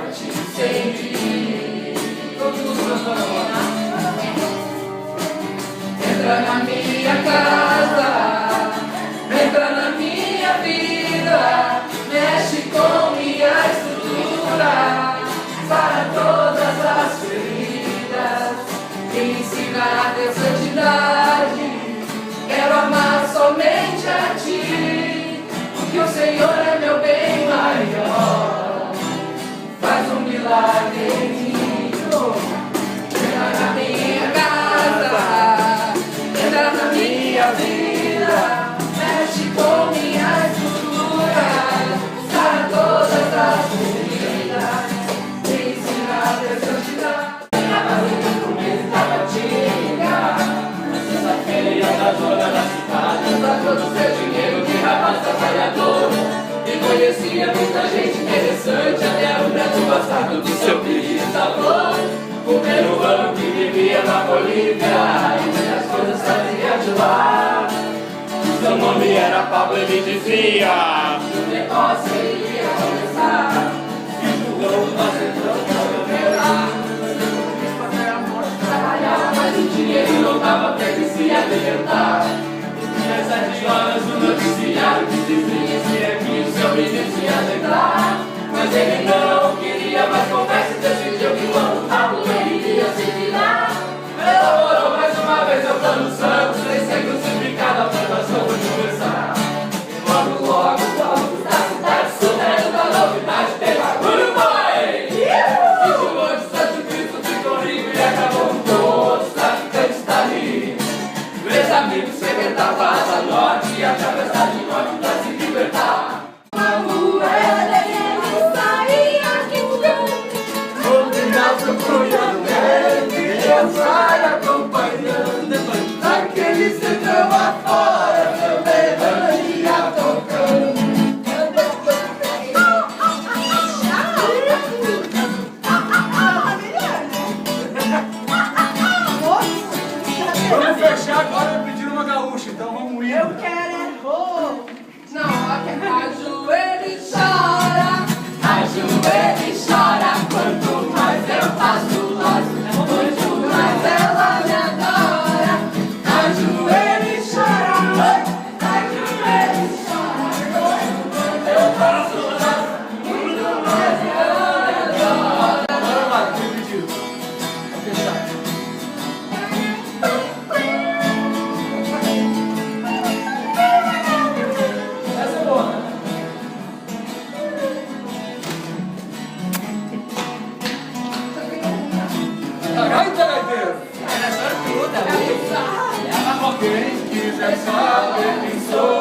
norte sem ir. Entra na minha casa, entra na minha vida, mexe com minha estrutura, para todas as feridas, me ensina a ter santidade. Quero amar somente a Ti, porque o Senhor é meu bem maior. Faz um milagre em mim. Entra na minha casa, entra na minha vida, mexe com minha estrutura, sara todas as feridas, me ensina a ter santidade. Da zona da cidade, usar todo o seu dinheiro de rapaz trabalhador. E conhecia muita gente interessante, até o neto bastardo do seu bisavô. O peruano que vivia na Bolívia e muitas coisas fazia de lá. Seu nome era Pablo, ele dizia: o negócio iria começar. E o jogo nós entramos no verá. Trabalhava, mas o dinheiro não dava pra ele se alimentar. E às 7 horas o noticiário que dizia que o seu menino se ia deitar. Mas ele não queria mais conversa e decidiu que quando o Pablo ele iria se virar. Elaborou mais uma vez o plano santo, sem ser crucificado, a plantação foi começar. E logo, da cidade souberam da novidade, tem bagulho, boy! E de longe Santo Cristo ficou rico e acabou com todos os traficantes dali. Meus amigos frequentavam a Asa Norte e atravessaram de norte pra se libertar. A rua era ele saía gritando, o final procurando ele, e eu saio acompanhando. Naquele centrão afora, meu berrando ia tocando. Vamos fechar agora pedindo uma gaúcha, então vamos ir. Eu quero é roubo. Não, ajoelha e chora, ajoelha e chora. Quanto mais eu faço laço, quanto mais ela me adora. Ajoelha e chora, ajoelha e chora. Quanto mais eu faço laço, muito mais ela me adora. Bora lá, que pedido. Vamos fechar. Essa é boa, né? Gaita, gaiteiro! Essa é tudo, é Quem quiser saber quem sou,